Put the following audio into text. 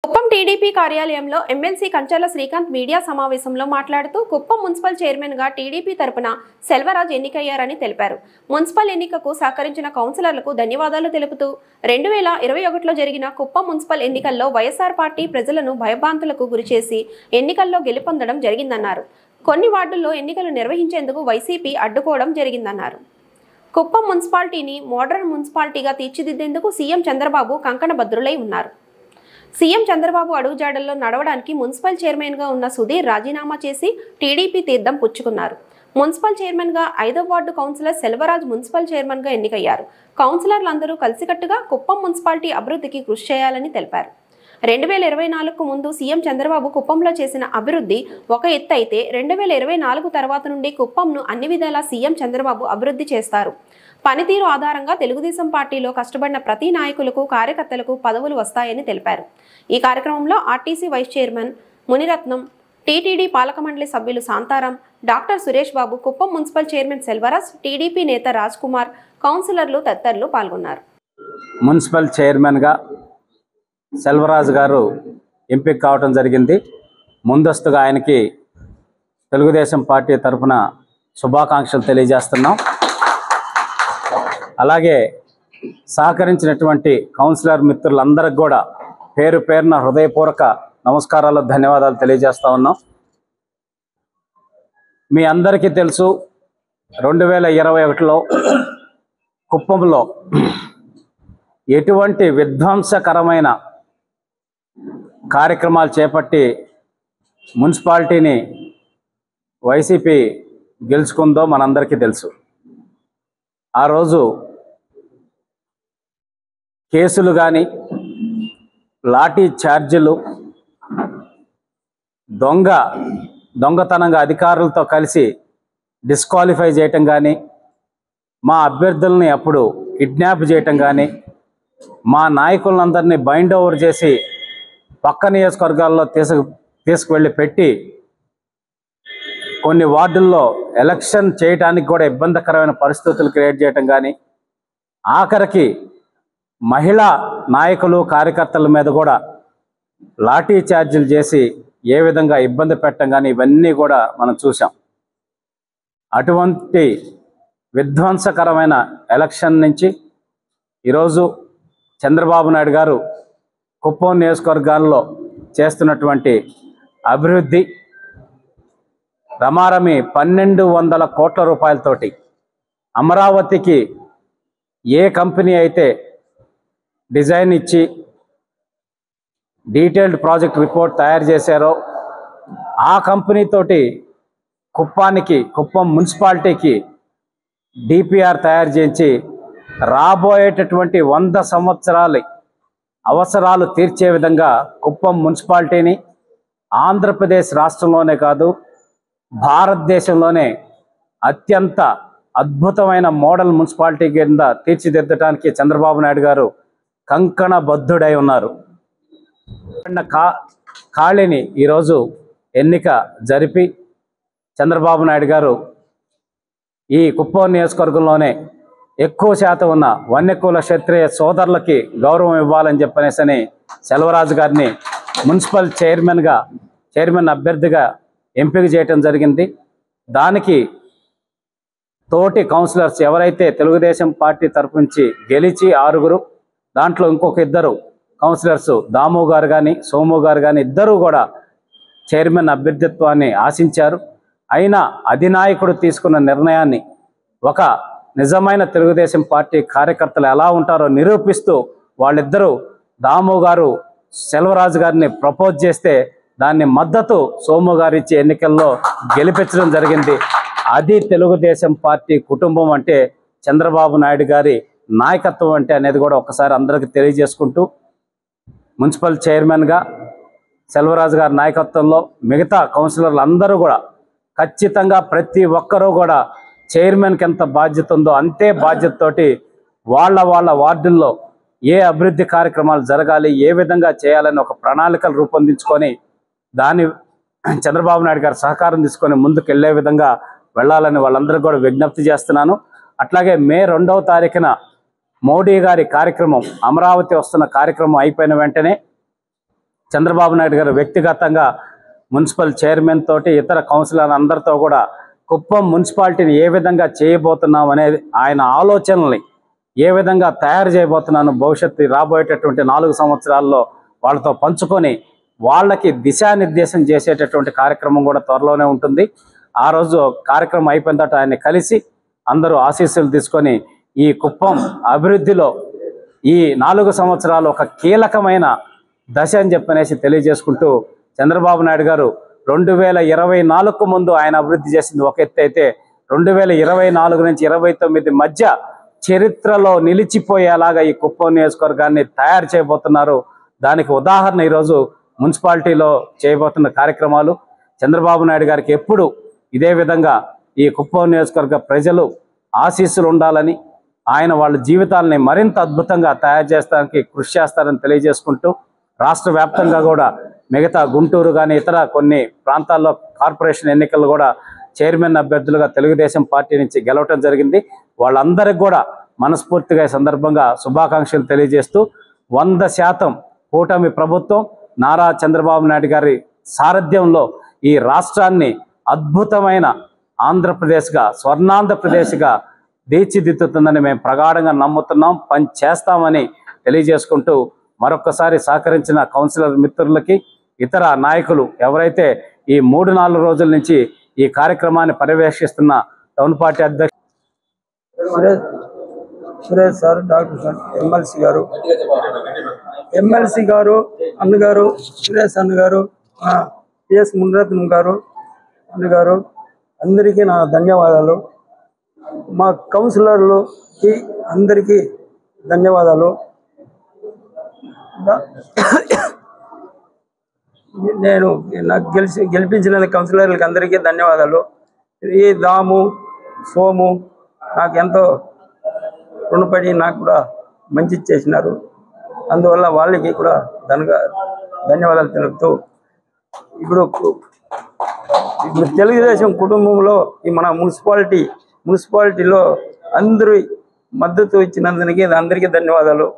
Kuppam TDP కార్యాలయంలో MLC Kancharla Srikanth media సమావేశంలో మాట్లాడుతూ కుప్పం మున్సిపల్ చైర్మన్ గా టీడీపీ తరపున సెల్వరాజ్ ఎన్నికయ్యారని తెలిపారు. మున్సిపల్ ఎన్నికకు సహకరించిన కౌన్సిలర్లకు ధన్యవాదాలు తెలుపుతూ 2021లో జరిగిన కుప్పం మున్సిపల్ ఎన్నికల్లో వైఎస్ఆర్ పార్టీ ప్రజలను భయభ్రాంతులకు గురిచేసి ఎన్నికల్లో గెలుపొందడం జరిగిందన్నారు. కొన్ని వార్డుల్లో ఎన్నికలు నిర్వహించేందుకు వైసీపీ అడ్డుకోవడం జరిగిందన్నారు. కుప్పం మున్సిపాలిటీని మోడర్న్ మున్సిపాలిటీగా తీర్చిదిద్దేందుకు సీఎం చంద్రబాబు కంకణబద్రులై ఉన్నారు. సీఎం చంద్రబాబు అడుగుజాడల్లో నడవడానికి మున్సిపల్ చైర్మన్గా ఉన్న సుధీర్ రాజీనామా చేసి టీడీపీ తీర్థం పుచ్చుకున్నారు. మున్సిపల్ చైర్మన్గా 5వ వార్డు కౌన్సిలర్ సెల్వరాజ్ మున్సిపల్ చైర్మన్గా ఎన్నికయ్యారు. కౌన్సిలర్లందరూ కలిసికట్టుగా కుప్పం మున్సిపాలిటీ అభివృద్ధికి కృషి చేయాలని తెలిపారు. 2024కు ముందు సీఎం చంద్రబాబు కుప్పంలో చేసిన అభివృద్ధి ఒక ఎత్తు అయితే 2024 తర్వాత నుండి కుప్పంను అన్ని విధాలా సీఎం చంద్రబాబు అభివృద్ధి చేస్తారు. పనితీరు ఆధారంగా తెలుగుదేశం పార్టీలో కష్టపడిన ప్రతి నాయకులకు కార్యకర్తలకు పదవులు వస్తాయని తెలిపారు. ఈ కార్యక్రమంలో RTC vice chairman Munirathnam, TTD పాలక మండలి సభ్యులు Shantaram, doctor Suresh Babu, Kuppam municipal chairman Selvaraj, TDP నేత రాజ్ కుమార్, కౌన్సిలర్లు తదితరులు పాల్గొన్నారు. మున్సిపల్ చైర్మన్గా సెల్వరాజ్ గారు ఎంపిక కావడం జరిగింది. ముందస్తుగా ఆయనకి తెలుగుదేశం పార్టీ తరఫున శుభాకాంక్షలు తెలియజేస్తున్నాం. అలాగే సహకరించినటువంటి కౌన్సిలర్ మిత్రులందరికీ కూడా పేరు పేరున హృదయపూర్వక నమస్కారాలు, ధన్యవాదాలు తెలియజేస్తా ఉన్నాం. మీ అందరికీ తెలుసు, 2021లో కుప్పంలో ఎటువంటి విధ్వంసకరమైన కార్యక్రమాలు చేపట్టి మున్సిపాలిటీని వైసీపీ గెలుచుకుందో మనందరికీ తెలుసు. ఆ రోజు కేసులు కానీ, లాఠీ ఛార్జీలు, దొంగతనంగా అధికారులతో కలిసి డిస్క్వాలిఫై చేయటం కానీ, మా అభ్యర్థుల్ని అప్పుడు కిడ్నాప్ చేయటం కానీ, మా నాయకులందరినీ బైండ్ ఓవర్ చేసి పక్క నియోజకవర్గాల్లో తీసుకువెళ్ళి పెట్టి కొన్ని వార్డుల్లో ఎలక్షన్ చేయడానికి కూడా ఇబ్బందికరమైన పరిస్థితులు క్రియేట్ చేయటం కానీ, ఆఖరికి మహిళా నాయకులు కార్యకర్తల మీద కూడా లాఠీ ఛార్జీలు చేసి ఏ విధంగా ఇబ్బంది పెట్టడం కానీ ఇవన్నీ కూడా మనం చూసాం. అటువంటి విధ్వంసకరమైన ఎలక్షన్ నుంచి ఈరోజు చంద్రబాబు నాయుడు గారు కుప్పం నియోజకవర్గాల్లో చేస్తున్నటువంటి అభివృద్ధి రమారమి 1200 కోట్ల రూపాయలతోటి అమరావతికి ఏ కంపెనీ అయితే డిజైన్ ఇచ్చి డీటెయిల్డ్ ప్రాజెక్ట్ రిపోర్ట్ తయారు చేశారో ఆ కంపెనీతోటి కుప్పం మున్సిపాలిటీకి డిపిఆర్ తయారు చేయించి రాబోయేటటువంటి 100 సంవత్సరాల అవసరాలు తీర్చే విధంగా కుప్పం మున్సిపాలిటీని ఆంధ్రప్రదేశ్ రాష్ట్రంలోనే కాదు భారతదేశంలోనే అత్యంత అద్భుతమైన మోడల్ మున్సిపాలిటీ కింద తీర్చిదిద్దడానికి చంద్రబాబు నాయుడు గారు కంకణబద్ధుడై ఉన్నారు. ఖాళీని ఈరోజు ఎన్నిక జరిపి చంద్రబాబు నాయుడు గారు ఈ కుప్పం నియోజకవర్గంలోనే ఎక్కువ శాతం ఉన్న వన్యకుల క్షత్రియ సోదరులకి గౌరవం ఇవ్వాలని చెప్పనేసని సెల్వరాజు గారిని మున్సిపల్ చైర్మన్ అభ్యర్థిగా ఎంపిక చేయటం జరిగింది. దానికి తోటి కౌన్సిలర్స్ ఎవరైతే తెలుగుదేశం పార్టీ తరపు నుంచి గెలిచి 6గురు, దాంట్లో ఇంకొక 2 కౌన్సిలర్స్ దాము గారు కానీ సోము గారు కానీ ఇద్దరూ కూడా చైర్మన్ అభ్యర్థిత్వాన్ని ఆశించారు. అయినా అధినాయకుడు తీసుకున్న నిర్ణయాన్ని ఒక నిజమైన తెలుగుదేశం పార్టీ కార్యకర్తలు ఎలా ఉంటారో నిరూపిస్తూ వాళ్ళిద్దరూ దాము గారు సెల్వరాజు గారిని ప్రపోజ్ చేస్తే దాన్ని మద్దతు సోము గారు ఇచ్చి ఎన్నికల్లో గెలిపించడం జరిగింది. అది తెలుగుదేశం పార్టీ కుటుంబం అంటే, చంద్రబాబు నాయుడు గారి నాయకత్వం అంటే అనేది కూడా ఒకసారి అందరికీ తెలియజేసుకుంటూ, మున్సిపల్ చైర్మన్గా సెల్వరాజు గారి నాయకత్వంలో మిగతా కౌన్సిలర్లు అందరూ కూడా ఖచ్చితంగా ప్రతి ఒక్కరూ కూడా చైర్మన్కి ఎంత బాధ్యత ఉందో అంతే బాధ్యతతోటి వాళ్ళ వార్డుల్లో ఏ అభివృద్ధి కార్యక్రమాలు జరగాలి, ఏ విధంగా చేయాలని ఒక ప్రణాళికలు రూపొందించుకొని దాని చంద్రబాబు నాయుడు గారి సహకారం తీసుకొని ముందుకు వెళ్ళే విధంగా వెళ్ళాలని వాళ్ళందరూ కూడా విజ్ఞప్తి చేస్తున్నాను. అట్లాగే మే 2వ తారీఖున మోడీ గారి కార్యక్రమం, అమరావతి వస్తున్న కార్యక్రమం అయిపోయిన వెంటనే చంద్రబాబు నాయుడు గారు వ్యక్తిగతంగా మున్సిపల్ చైర్మన్ తోటి ఇతర కౌన్సిలర్ అందరితో కూడా కుప్పం మున్సిపాలిటీని ఏ విధంగా చేయబోతున్నాం అనేది ఆయన ఆలోచనల్ని ఏ విధంగా తయారు చేయబోతున్నాను భవిష్యత్తు రాబోయేటటువంటి 4 సంవత్సరాల్లో వాళ్ళతో పంచుకొని వాళ్ళకి దిశానిర్దేశం చేసేటటువంటి కార్యక్రమం కూడా త్వరలోనే ఉంటుంది. ఆ రోజు కార్యక్రమం అయిపోయిన తర్వాత ఆయన్ని కలిసి అందరూ ఆశీస్సులు తీసుకొని ఈ కుప్పం అభివృద్ధిలో ఈ 4 సంవత్సరాలు ఒక కీలకమైన దశ అని చెప్పనేసి తెలియజేసుకుంటూ, చంద్రబాబు నాయుడు గారు 2024కు ముందు ఆయన అభివృద్ధి చేసింది ఒక ఎత్తు అయితే 2024 నుంచి 29 మధ్య చరిత్రలో నిలిచిపోయేలాగా ఈ కుప్పం నియోజకవర్గాన్ని తయారు చేయబోతున్నారు. దానికి ఉదాహరణ ఈరోజు మున్సిపాలిటీలో చేయబోతున్న కార్యక్రమాలు. చంద్రబాబు నాయుడు గారికి ఎప్పుడు ఇదే విధంగా ఈ కుప్పం నియోజకవర్గ ప్రజలు ఆశీస్సులు ఉండాలని, ఆయన వాళ్ళ జీవితాలని మరింత అద్భుతంగా తయారు చేస్తానికి కృషి చేస్తారని తెలియజేసుకుంటూ, రాష్ట్ర వ్యాప్తంగా కూడా మిగతా గుంటూరు కానీ ఇతర కొన్ని ప్రాంతాల్లో కార్పొరేషన్ ఎన్నికలు కూడా చైర్మన్ అభ్యర్థులుగా తెలుగుదేశం పార్టీ నుంచి గెలవటం జరిగింది. వాళ్ళందరికీ కూడా మనస్ఫూర్తిగా ఈ సందర్భంగా శుభాకాంక్షలు తెలియజేస్తూ, 100% కూటమి ప్రభుత్వం నారా చంద్రబాబు నాయుడు గారి సారథ్యంలో ఈ రాష్ట్రాన్ని అద్భుతమైన ఆంధ్రప్రదేశ్గా, స్వర్ణాంధ్రప్రదేశ్గా తీర్చిదిద్దుతుందని మేము ప్రగాఢంగా నమ్ముతున్నాం, పని చేస్తామని తెలియజేసుకుంటూ, మరొకసారి సహకరించిన కౌన్సిలర్ మిత్రులకి, ఇతర నాయకులు ఎవరైతే ఈ 3-4 రోజుల నుంచి ఈ కార్యక్రమాన్ని పర్యవేక్షిస్తున్న టౌన్ పార్టీ అధ్యక్షుడు Suresh sir, doctor sir, MLC గారు అన్నగారు, సురేష్ అన్నగారు, పిఎస్ మునిరత్నం గారు అన్నగారు, అందరికీ నా ధన్యవాదాలు. మా కౌన్సిలర్లకి అందరికీ ధన్యవాదాలు. నాకు గెలిపించిన కౌన్సిలర్లకి అందరికీ ధన్యవాదాలు. ఈ దాము, సోము నాకు ఎంతో రుణపడి నాకు కూడా మంచి చేసినారు. అందువల్ల వాళ్ళకి కూడా ధన్యవాదాలు తెలుపుతూ, ఇప్పుడు తెలుగుదేశం కుటుంబంలో ఈ మన మున్సిపాలిటీలో అందరూ మద్దతు ఇచ్చినందుకు అందరికీ ధన్యవాదాలు.